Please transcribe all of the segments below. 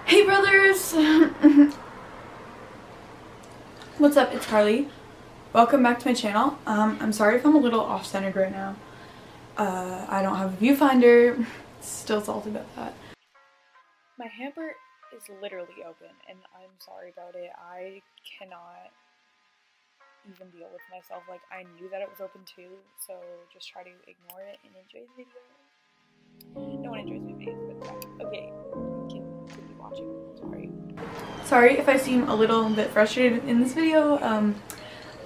Hey brothers! What's up? It's Carly. Welcome back to my channel. I'm sorry if I'm a little off-centered right now. I don't have a viewfinder. Still salty about that. My hamper is literally open and I'm sorry about it. I cannot even deal with myself. Like, I knew that it was open too, so just try to ignore it and enjoy the video. No one enjoys my face, but okay, you can continue watching. Sorry if I seem a little bit frustrated in this video.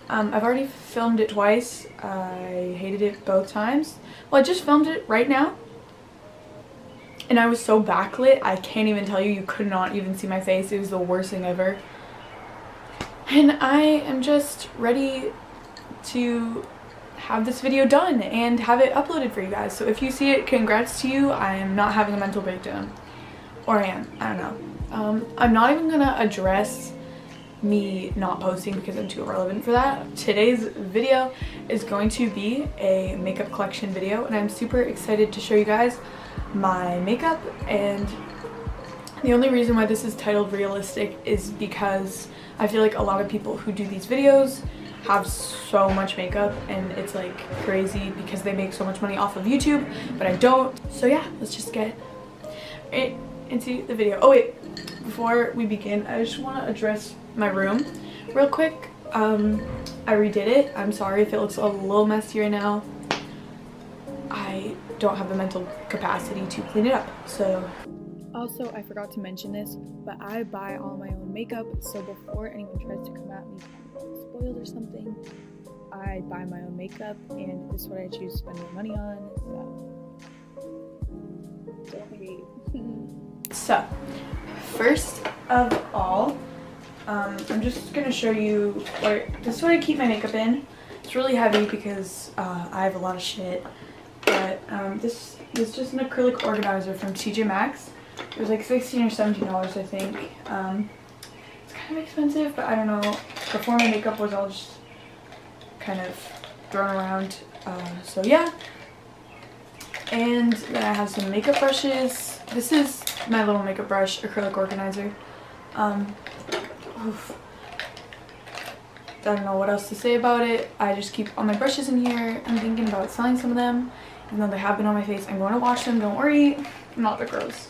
I've already filmed it twice. I hated it both times. Well, I just filmed it right now and I was so backlit, I can't even tell you, you could not even see my face. It was the worst thing ever. And I am just ready to have this video done and have it uploaded for you guys. So if you see it, congrats to you. I am not having a mental breakdown. Or I am. I don't know. I'm not even gonna address me not posting because I'm too irrelevant for that. Today's video is going to be a makeup collection video and I'm super excited to show you guys my makeup. And the only reason why this is titled realistic is because I feel like a lot of people who do these videos have so much makeup and it's like crazy because they make so much money off of YouTube, but I don't. So yeah, let's just get right into the video. Oh wait, before we begin, I just want to address my room real quick. I redid it. I'm sorry if it looks a little messy right now. I don't have the mental capacity to clean it up. So also, I forgot to mention this, but I buy all my own makeup, so before anyone tries to come at me spoiled or something, I buy my own makeup and this is what I choose to spend my money on. So don't hate. So first of all, I'm just gonna show you this is what I keep my makeup in. It's really heavy because I have a lot of shit, but this is just an acrylic organizer from TJ Maxx. It was like $16 or $17, I think. It's kind of expensive, but I don't know. Before my makeup was all just kind of thrown around. So yeah. And then I have some makeup brushes. This is my little makeup brush acrylic organizer. Oof. I don't know what else to say about it. I just keep all my brushes in here. I'm thinking about selling some of them. Even though they have been on my face, I'm going to wash them. Don't worry. I'm not that gross.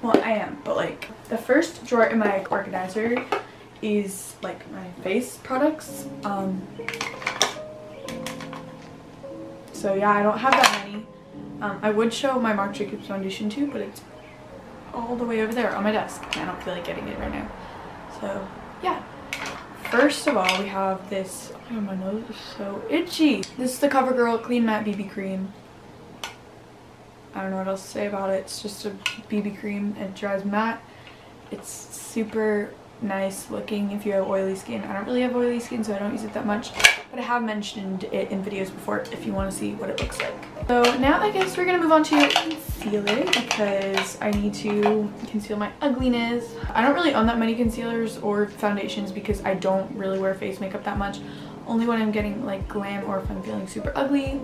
Well, I am, but like the first drawer in my organizer is like my face products. So yeah, I don't have that many. I would show my Marc Jacobs foundation too, but it's all the way over there on my desk. I don't feel like getting it right now. So yeah. First of all, we have this. Oh, my nose is so itchy. This is the CoverGirl Clean Matte BB Cream. I don't know what else to say about it. It's just a BB cream. It dries matte. It's super nice looking if you have oily skin. I don't really have oily skin, so I don't use it that much, but I have mentioned it in videos before if you want to see what it looks like. So now I guess we're gonna move on to concealer because I need to conceal my ugliness. I don't really own that many concealers or foundations because I don't really wear face makeup that much. Only when I'm getting like glam or if I'm feeling super ugly.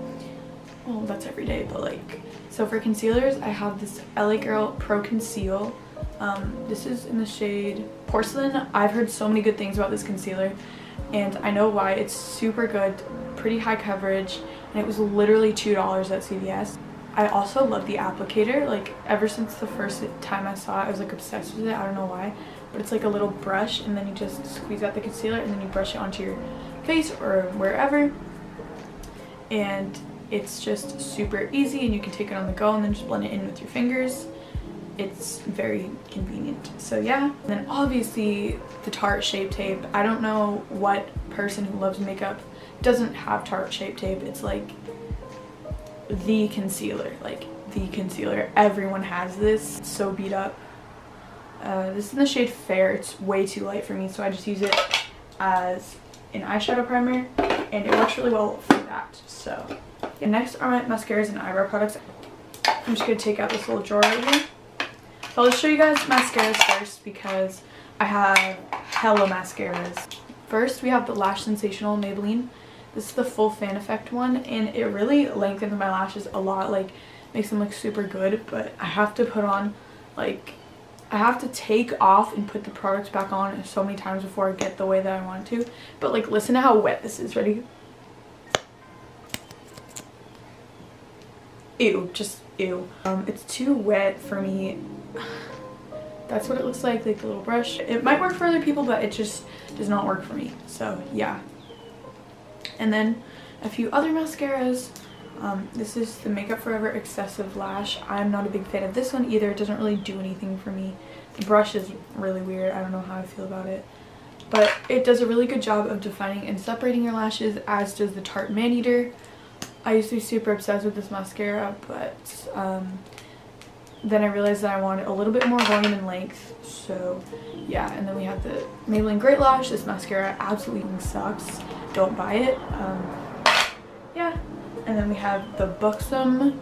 Well, that's every day, but like, so for concealers, I have this LA Girl Pro Conceal. This is in the shade Porcelain. I've heard so many good things about this concealer, and I know why. It's super good, pretty high coverage, and it was literally $2 at CVS. I also love the applicator. Like, ever since the first time I saw it, I was like obsessed with it. I don't know why, but it's like a little brush, and then you just squeeze out the concealer, and then you brush it onto your face or wherever, and it's just super easy and you can take it on the go and then just blend it in with your fingers. It's very convenient. So yeah. And then obviously the Tarte Shape Tape. I don't know what person who loves makeup doesn't have Tarte Shape Tape. It's like the concealer. Like the concealer. Everyone has this. It's so beat up. This is in the shade Fair. It's way too light for me, so I just use it as an eyeshadow primer and it works really well for that. So yeah, next are my mascaras and eyebrow products. I'm just going to take out this little drawer right here. So I'll just show you guys mascaras first because I have hella mascaras. First we have the Lash Sensational Maybelline. This is the full fan effect one and it really lengthens my lashes a lot, like makes them look super good, but I have to put on like I have to take off and put the product back on so many times before I get the way that I want to. But like, listen to how wet this is. Ready? Ew, just ew. It's too wet for me. That's what it looks like the little brush. It might work for other people, but it just does not work for me. So yeah. And then a few other mascaras. This is the Makeup Forever Excessive Lash. I'm not a big fan of this one either. It doesn't really do anything for me. The brush is really weird. I don't know how I feel about it. But it does a really good job of defining and separating your lashes, as does the Tarte Man Eater. I used to be super obsessed with this mascara, but then I realized that I wanted a little bit more volume and length. So yeah, and then we have the Maybelline Great Lash. This mascara absolutely sucks. Don't buy it. Yeah. And then we have the Buxom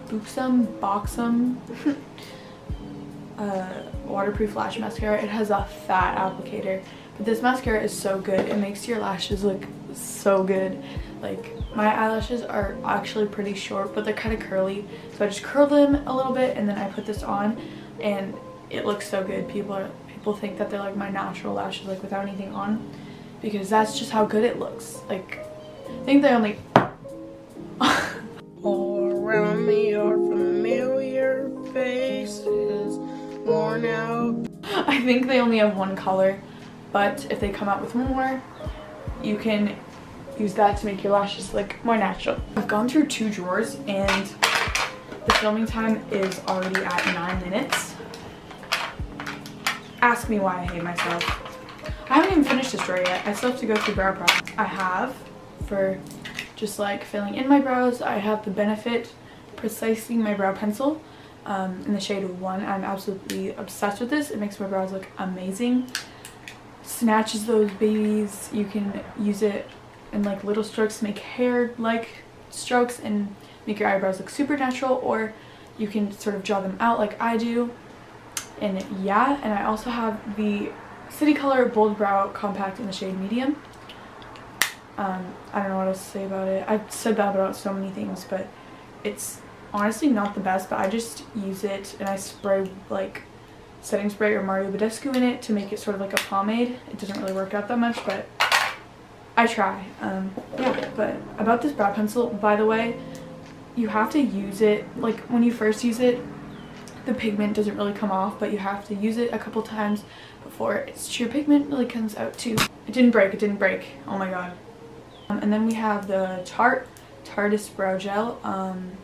waterproof lash mascara. It has a fat applicator, but this mascara is so good. It makes your lashes look so good. Like, my eyelashes are actually pretty short, but they're kind of curly, so I just curl them a little bit and then I put this on and it looks so good. People think that they're like my natural lashes, like without anything on, because that's just how good it looks. Like, I think they only all around me are familiar faces, worn out. I think they only have one color, but if they come out with more, you can use that to make your lashes look more natural. I've gone through 2 drawers and the filming time is already at 9 minutes. Ask me why I hate myself. I haven't even finished this drawer yet. I still have to go through brow products. I have, for just like filling in my brows, I have the Benefit Precisely My Brow Pencil in the shade 1. I'm absolutely obsessed with this. It makes my brows look amazing. Snatches those babies. You can use it in like little strokes to make hair like strokes and make your eyebrows look super natural, or you can sort of draw them out like I do. And yeah, and I also have the City Color Bold Brow Compact in the shade Medium. I don't know what else to say about it. I've said that about so many things, but it's honestly not the best, but I just use it and I spray like setting spray or Mario Badescu in it to make it sort of like a pomade. It doesn't really work out that much, but I try. Yeah, but about this brow pencil, by the way, you have to use it, like when you first use it, the pigment doesn't really come off, but you have to use it a couple times before its true pigment really comes out too. It didn't break, oh my god. And then we have the Tarteist Brow Gel.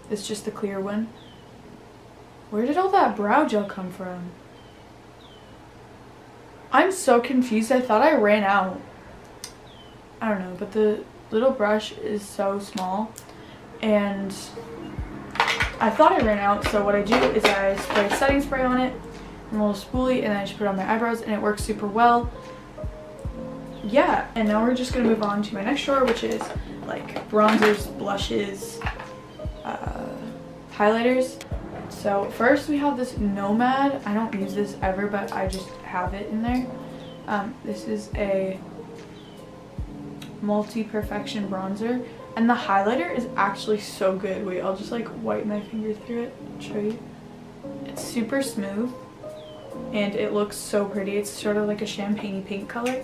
It's just the clear one. Where did all that brow gel come from? I'm so confused. I thought I ran out. I don't know, but the little brush is so small and I thought I ran out, so what I do is I spray setting spray on it, and a little spoolie, and then I just put it on my eyebrows and it works super well. Yeah, and now we're just gonna move on to my next drawer, which is like bronzers, blushes, highlighters. So first we have this Nomad. I don't use this ever, but I just have it in there. This is a Multi-Perfection bronzer, and the highlighter is actually so good. Wait, I'll just like wipe my finger through it and show you. It's super smooth and it looks so pretty. It's sort of like a champagne pink color,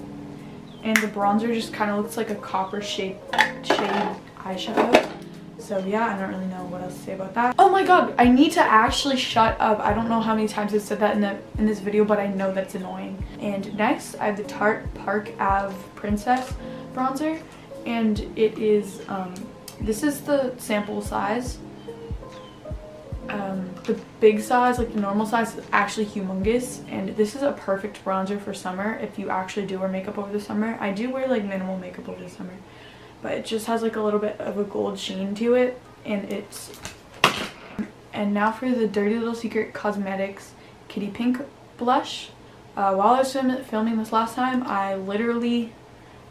and the bronzer just kind of looks like a copper shade eyeshadow. So yeah, I don't really know what else to say about that. Oh my god, I need to actually shut up. I don't know how many times I've said that in this video, but I know that's annoying. And next I have the Tarte Park Ave Princess bronzer, and it is this is the sample size. The big size, like the normal size, is actually humongous, and this is a perfect bronzer for summer if you actually do wear makeup over the summer. I do wear like minimal makeup over the summer, but it just has like a little bit of a gold sheen to it, and it's... And now for the Dirty Little Secret Cosmetics Kitty Pink blush. While I was filming this last time, I literally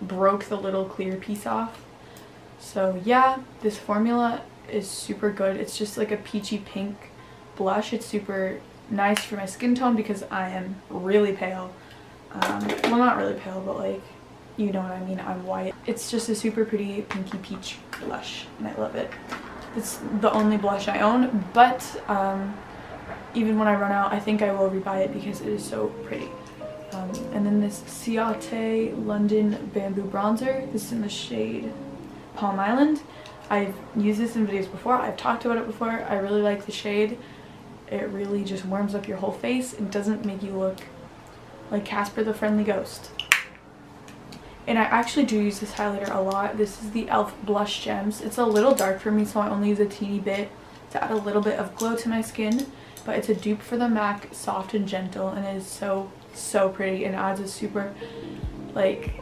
broke the little clear piece off. So yeah, this formula is super good. It's just like a peachy pink blush. It's super nice for my skin tone because I am really pale. Well, not really pale, but like, you know what I mean, I'm white. It's just a super pretty pinky peach blush and I love it. It's the only blush I own, but even when I run out, I think I will rebuy it because it is so pretty. And then this Ciate London Bamboo Bronzer. This is in the shade Palm Island. I've used this in videos before. I've talked about it before. I really like the shade. It really just warms up your whole face and doesn't make you look like Casper the Friendly Ghost. And I actually do use this highlighter a lot. This is the e.l.f. Blush Gems. It's a little dark for me, so I only use a teeny bit to add a little bit of glow to my skin. But it's a dupe for the MAC Soft and Gentle, and it is so pretty and adds a super like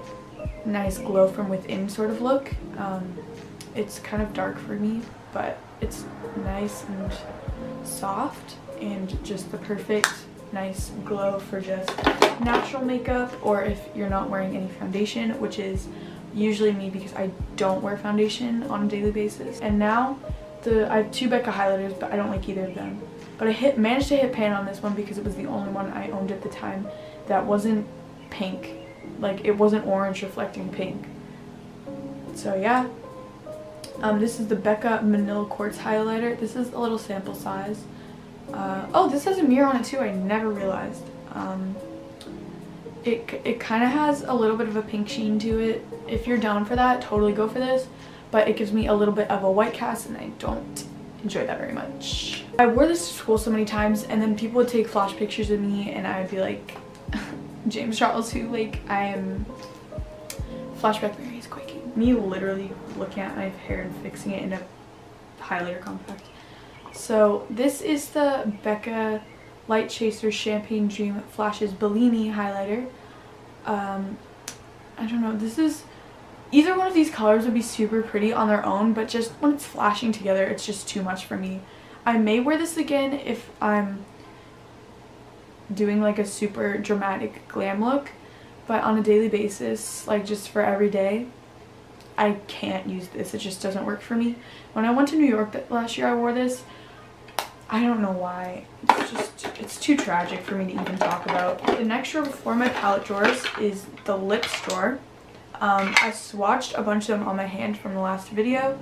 nice glow from within sort of look. It's kind of dark for me, but it's nice and soft and just the perfect nice glow for just natural makeup, or if you're not wearing any foundation, which is usually me because I don't wear foundation on a daily basis. And now I have two Becca highlighters, but I don't like either of them. But I managed to hit pan on this one because it was the only one I owned at the time that wasn't pink. Like, it wasn't orange reflecting pink. So yeah. This is the Becca Manila Quartz highlighter. This is a little sample size. Oh, this has a mirror on it too. I never realized. It kind of has a little bit of a pink sheen to it. If you're down for that, totally go for this. But it gives me a little bit of a white cast, and I don't enjoy that very much. I wore this to school so many times, and then people would take flash pictures of me, and I would be like, James Charles, who, like, I am. Flashback Mary is quaking. Me literally looking at my hair and fixing it in a highlighter compact. So this is the Becca Light Chaser Champagne Dream Flashes Bellini highlighter. I don't know, this is, either one of these colors would be super pretty on their own, but just when it's flashing together, it's just too much for me. I may wear this again if I'm doing like a super dramatic glam look, but on a daily basis, like just for every day, I can't use this. It just doesn't work for me. When I went to New York last year, I wore this. I don't know why. It's too tragic for me to even talk about. The next drawer before my palette drawers is the lips drawer. I swatched a bunch of them on my hand from the last video,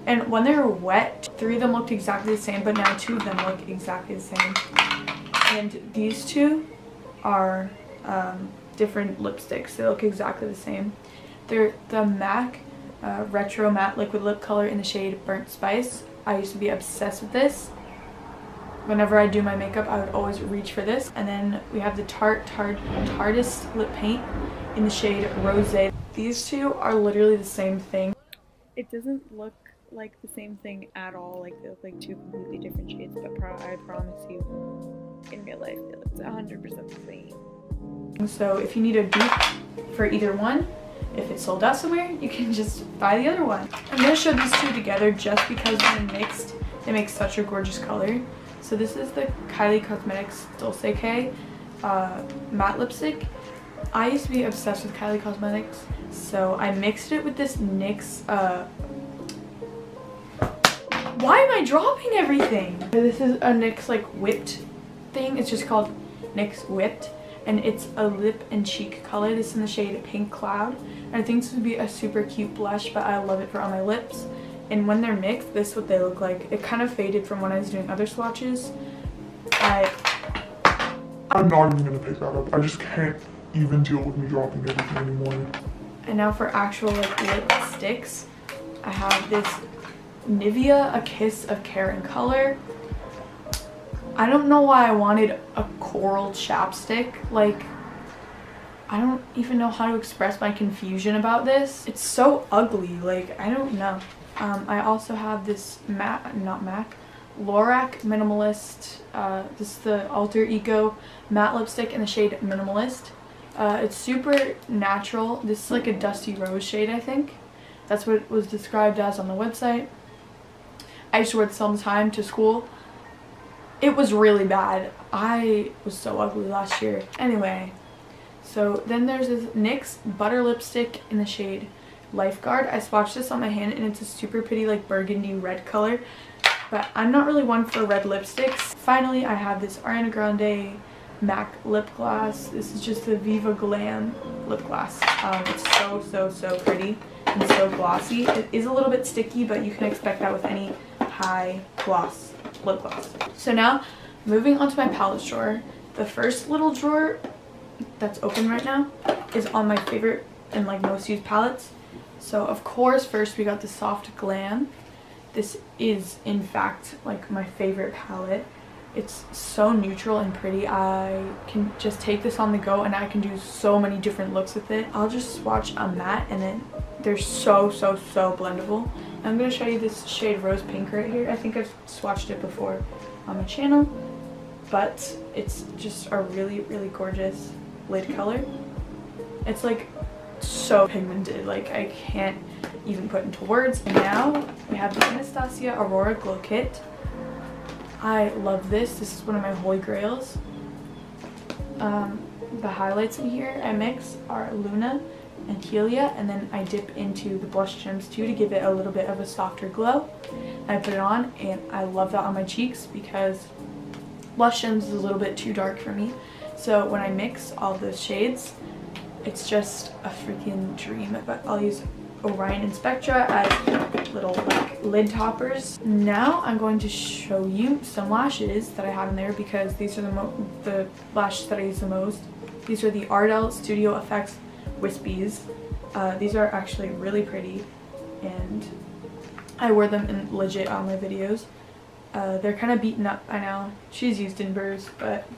and when they were wet, 3 of them looked exactly the same, but now 2 of them look exactly the same. And these 2 are different lipsticks. They look exactly the same. They're the MAC Retro Matte Liquid Lip Color in the shade Burnt Spice. I used to be obsessed with this. Whenever I do my makeup, I would always reach for this. And then we have the Tarteist Lip Paint in the shade Rosé. These 2 are literally the same thing. It doesn't look like the same thing at all. Like, they look like 2 completely different shades, but I promise you, in real life, it looks 100% the same. So if you need a dupe for either one, if it's sold out somewhere, you can just buy the other one. I'm going to show these 2 together just because when mixed, they make such a gorgeous color. So this is the Kylie Cosmetics Dulce K matte lipstick. I used to be obsessed with Kylie Cosmetics, so I mixed it with this NYX, why am I dropping everything? This is a NYX like whipped thing. It's just called NYX Whipped, and it's a lip and cheek color. This is in the shade Pink Cloud, and I think this would be a super cute blush, but I love it for on my lips. And when they're mixed, this is what they look like. It kind of faded from when I was doing other swatches. I'm not even gonna pick that up. I just can't even deal with me dropping everything anymore. And now for actual like lipsticks, I have this Nivea A Kiss of Care and Color. I don't know why I wanted a coral chapstick. Like, I don't even know how to express my confusion about this. It's so ugly. Like, I don't know. I also have this Lorac Minimalist. This is the Alter Ego matte lipstick in the shade Minimalist. It's super natural. This is like a dusty rose shade, I think. That's what it was described as on the website. I used to wear this all the time to school. It was really bad. I was so ugly last year. Anyway, so then there's this NYX Butter Lipstick in the shade Lifeguard. I swatched this on my hand, and it's a super pretty like burgundy red color, but I'm not really one for red lipsticks. Finally, I have this Ariana Grande MAC lip gloss. This is just the Viva Glam lip gloss. It's so pretty and so glossy. It is a little bit sticky, but you can expect that with any high gloss lip gloss. So now moving on to my palette drawer. The first little drawer that's open right now is all my favorite and like most used palettes. So of course, first we got the Soft Glam. This is in fact like my favorite palette. It's so neutral and pretty. I can just take this on the go and I can do so many different looks with it. I'll just swatch a matte and then they're so blendable. I'm going to show you this shade Rose Pink right here. I think I've swatched it before on my channel, but it's just a really gorgeous lid color. It's like so pigmented, like I can't even put into words. And now we have the Anastasia Aurora Glow Kit. I love this. This is one of my holy grails. The highlights in here I mix are Luna and Helia, and then I dip into the blush gems too to give it a little bit of a softer glow. I put it on and I love that on my cheeks because blush gems is a little bit too dark for me. So when I mix all those shades, it's just a freaking dream. But I'll use Orion and Spectra as little like lid toppers. Now I'm going to show you some lashes that I have in there because these are the lashes that I use the most. These are the Ardell Studio Effects Wispies. These are actually really pretty and I wear them in legit on my videos. They're kind of beaten up, I know. She's used in burrs, but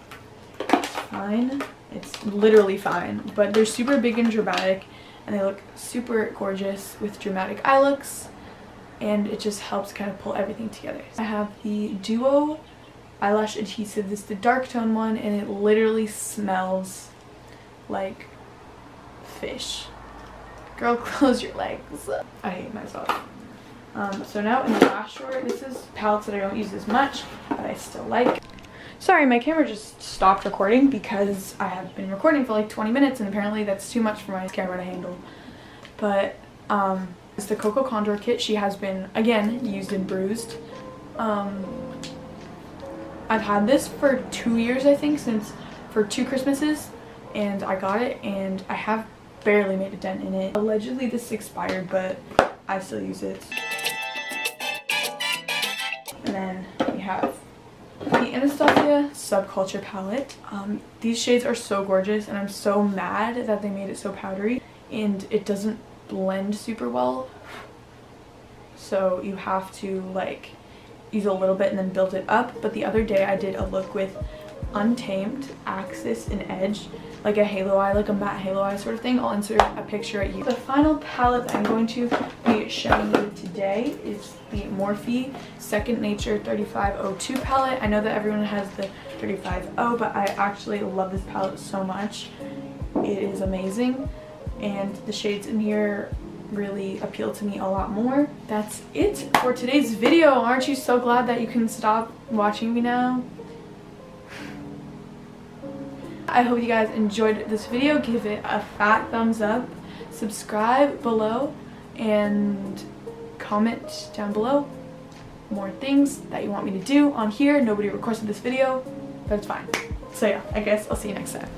it's fine. It's literally fine. But they're super big and dramatic and they look super gorgeous with dramatic eye looks, and it just helps kind of pull everything together. I have the Duo eyelash adhesive. This is the dark tone one and it literally smells like fish. Girl, close your legs. I hate myself. So now in the lash drawer, this is palettes that I don't use as much, but I still like. Sorry, my camera just stopped recording because I have been recording for like 20 minutes and apparently that's too much for my camera to handle. But it's the Coco Contour Kit. She has been, again, used and bruised. I've had this for 2 years, I think, for 2 Christmases, and I got it and I have barely made a dent in it. Allegedly this expired, but I still use it. And then we have the Anastasia Subculture palette. These shades are so gorgeous and I'm so mad that they made it so powdery and it doesn't blend super well. So you have to like use a little bit and then build it up. But the other day I did a look with Untamed, Axis, and Edge, like a halo eye, like a matte halo eye sort of thing. I'll insert a picture right here. The final palette that I'm going to be showing you today is the Morphe Second Nature 3502 palette. I know that everyone has the 350, but I actually love this palette so much. It is amazing and the shades in here really appeal to me a lot more. That's it for today's video. Aren't you so glad that you can stop watching me now? I hope you guys enjoyed this video. Give it a fat thumbs up, subscribe below, and comment down below more things that you want me to do on here. Nobody requested this video, but it's fine. So yeah, I guess I'll see you next time.